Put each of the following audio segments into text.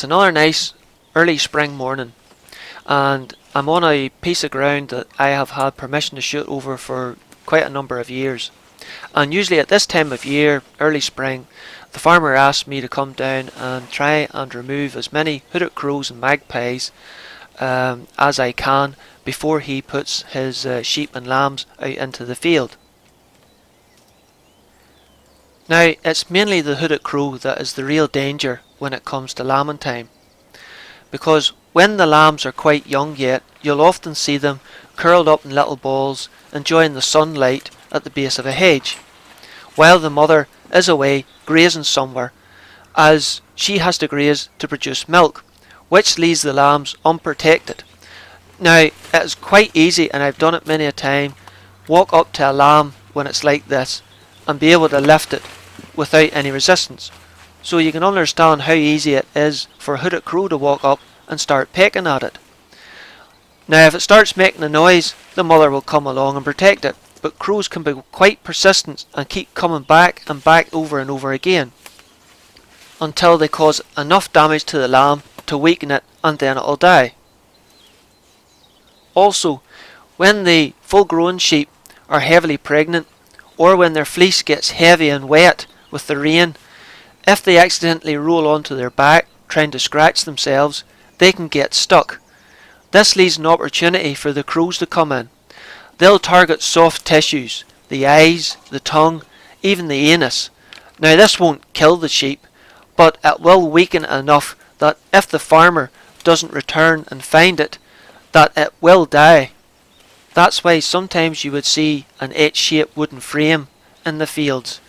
It's another nice early spring morning, and I'm on a piece of ground that I have had permission to shoot over for quite a number of years. And usually at this time of year, early spring, the farmer asks me to come down and try and remove as many hooded crows and magpies as I can before he puts his sheep and lambs out into the field. Now, it's mainly the hooded crow that is the real danger when it comes to lambing time, because when the lambs are quite young yet, you'll often see them curled up in little balls enjoying the sunlight at the base of a hedge, while the mother is away grazing somewhere, as she has to graze to produce milk, which leaves the lambs unprotected. Now, it's quite easy, and I've done it many a time, walk up to a lamb when it's like this and be able to lift it without any resistance. So you can understand how easy it is for a hooded crow to walk up and start pecking at it. Now, if it starts making a noise, the mother will come along and protect it, but crows can be quite persistent and keep coming back and back over and over again until they cause enough damage to the lamb to weaken it, and then it will die. Also, when the full-grown sheep are heavily pregnant, or when their fleece gets heavy and wet with the rain, if they accidentally roll onto their back trying to scratch themselves, they can get stuck. This leaves an opportunity for the crows to come in. They'll target soft tissues, the eyes, the tongue, even the anus. Now, this won't kill the sheep, but it will weaken it enough that if the farmer doesn't return and find it, that it will die. That's why sometimes you would see an H-shaped wooden frame in the fields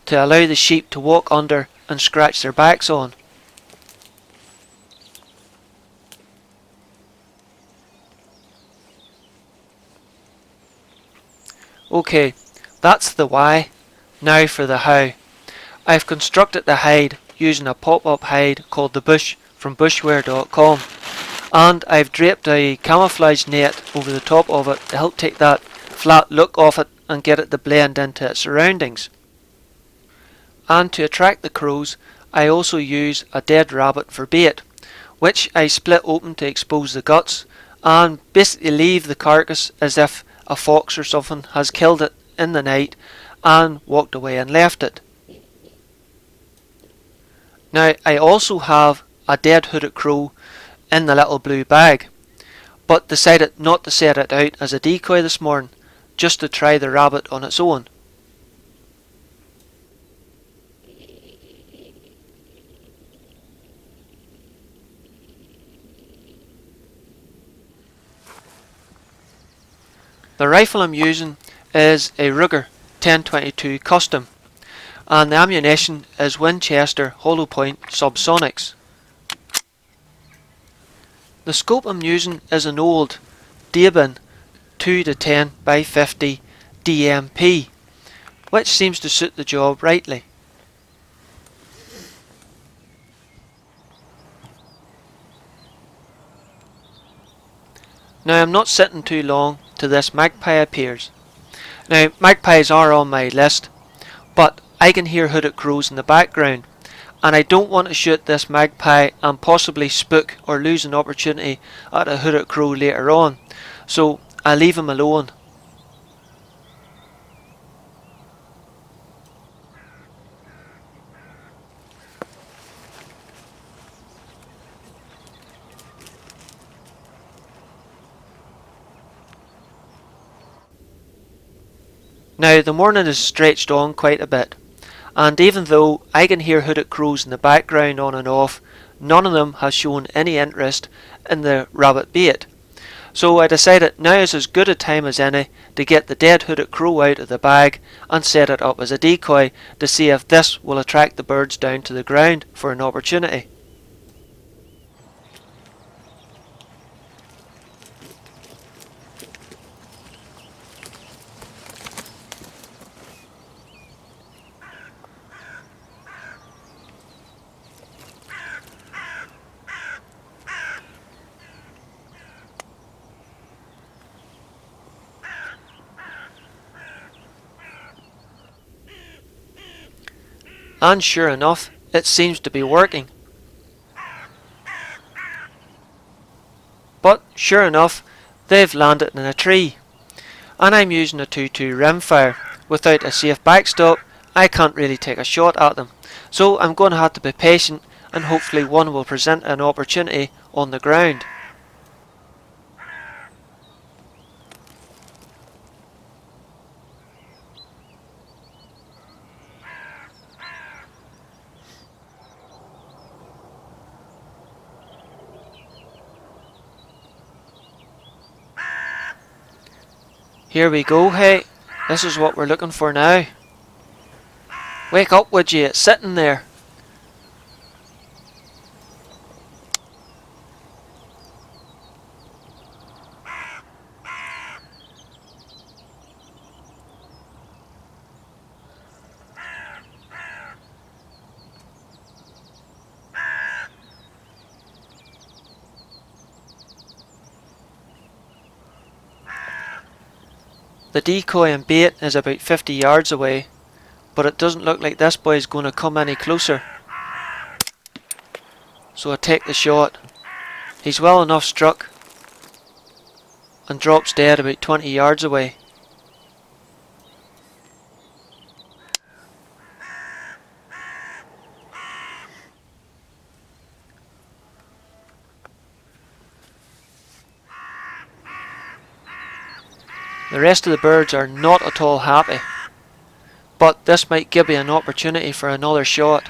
to allow the sheep to walk under and scratch their backs on. Okay, that's the why. Now for the how. I've constructed the hide using a pop-up hide called the Bush from bushwear.com, and I've draped a camouflage net over the top of it to help take that flat look off it and get it to blend into its surroundings. And to attract the crows, I also use a dead rabbit for bait, which I split open to expose the guts and basically leave the carcass as if a fox or something has killed it in the night and walked away and left it. Now, I also have a dead hooded crow in the little blue bag, but decided not to set it out as a decoy this morning, just to try the rabbit on its own. The rifle I'm using is a Ruger 1022 Custom, and the ammunition is Winchester hollow point subsonics. The scope I'm using is an old Dabin 2-10x50 DMP, which seems to suit the job rightly. Now, I'm not sitting too long till this magpie appears. Now, magpies are on my list, but I can hear hooded crows in the background, and I don't want to shoot this magpie and possibly spook or lose an opportunity at a hooded crow later on, so I'll leave him alone. Now, the morning is stretched on quite a bit, and even though I can hear hooded crows in the background on and off, none of them has shown any interest in the rabbit bait. So I decided now is as good a time as any to get the dead hooded crow out of the bag and set it up as a decoy to see if this will attract the birds down to the ground for an opportunity. And sure enough, it seems to be working. But sure enough, they've landed in a tree, and I'm using a 2-2 Rimfire. Without a safe backstop, I can't really take a shot at them, so I'm going to have to be patient, and hopefully one will present an opportunity on the ground. Here we go, hey, this is what we're looking for now. Wake up, would you? It's sitting there. The decoy and bait is about 50 yards away, but it doesn't look like this boy is going to come any closer. So I take the shot. He's well enough struck and drops dead about 20 yards away. The rest of the birds are not at all happy, but this might give me an opportunity for another shot.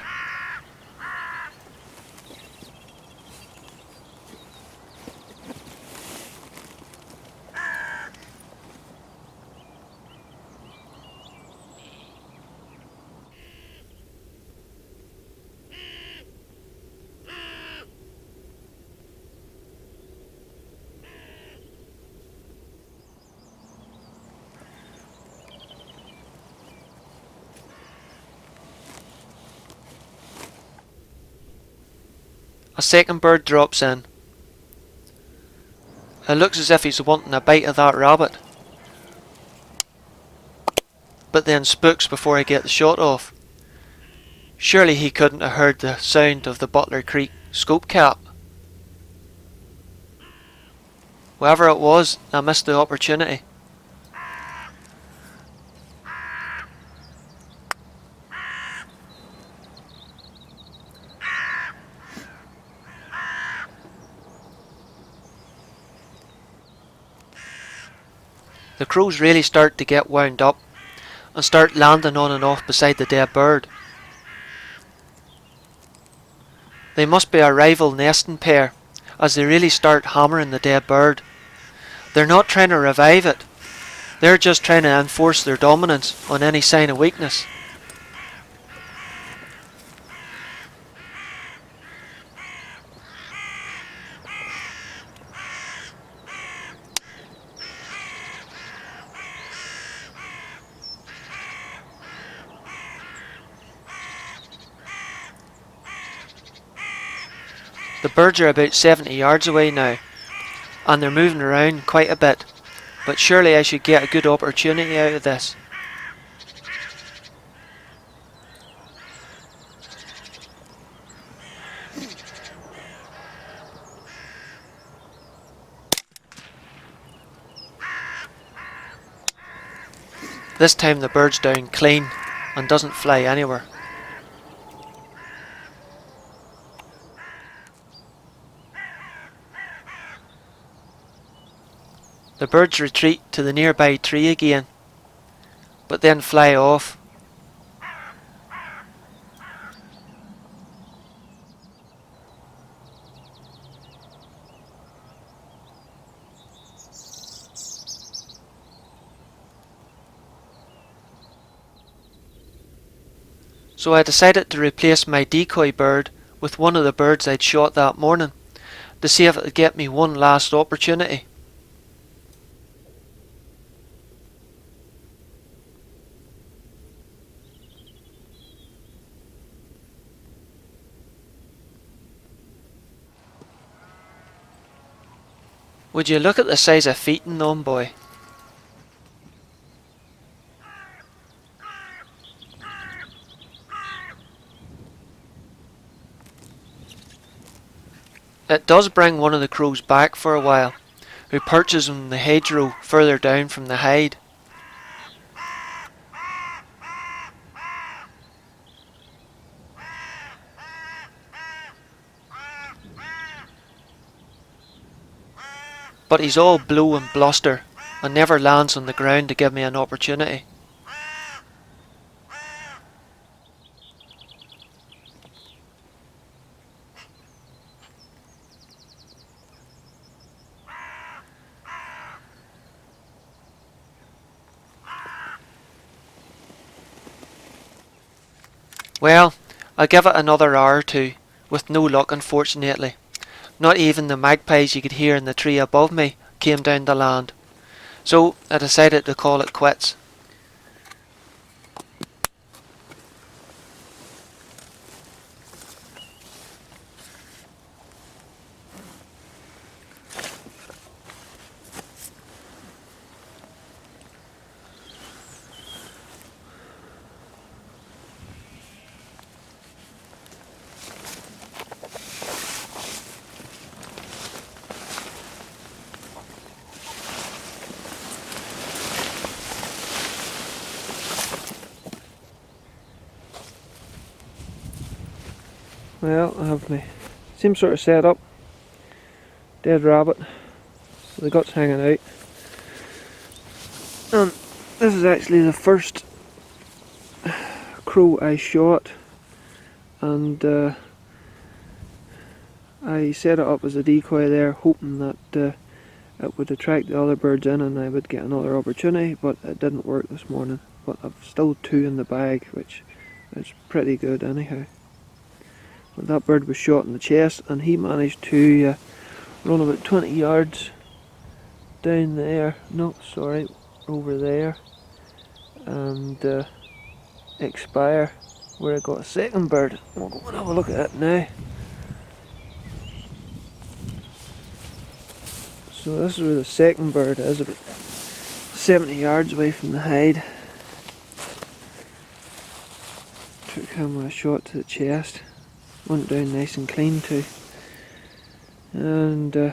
A second bird drops in. It looks as if he's wanting a bite of that rabbit, but then spooks before I get the shot off. Surely he couldn't have heard the sound of the Butler Creek scope cap. Whoever it was, I missed the opportunity. The crows really start to get wound up and start landing on and off beside the dead bird. They must be a rival nesting pair, as they really start hammering the dead bird. They're not trying to revive it, they're just trying to enforce their dominance on any sign of weakness. The birds are about 70 yards away now, and they're moving around quite a bit, but surely I should get a good opportunity out of this. This time the bird's down clean and doesn't fly anywhere. The birds retreat to the nearby tree again, but then fly off. So I decided to replace my decoy bird with one of the birds I'd shot that morning, to see if it would get me one last opportunity. Would you look at the size of feet in them, boy? It does bring one of the crows back for a while, who perches on the hedgerow further down from the hide. But he's all blow and bluster and never lands on the ground to give me an opportunity. Well, I give it another hour or two, with no luck unfortunately. Not even the magpies you could hear in the tree above me came down to land. So I decided to call it quits. Well, I have my same sort of setup. Dead rabbit, so the guts hanging out. And this is actually the first crow I shot, and I set it up as a decoy there, hoping that it would attract the other birds in and I would get another opportunity, but it didn't work this morning. But I've still 2 in the bag, which is pretty good anyhow. But that bird was shot in the chest, and he managed to run about 20 yards down there, no sorry, over there, and expire, where I got a second bird. We'll go and have a look at it now. So this is where the second bird is, about 70 yards away from the hide. Took him a shot to the chest, went down nice and clean too. And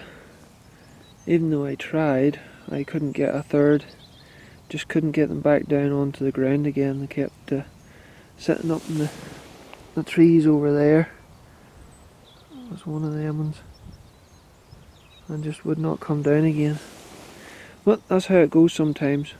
even though I tried, I couldn't get a third. Just couldn't get them back down onto the ground again. They kept sitting up in the trees over there. That's one of them ones. And just would not come down again. But that's how it goes sometimes.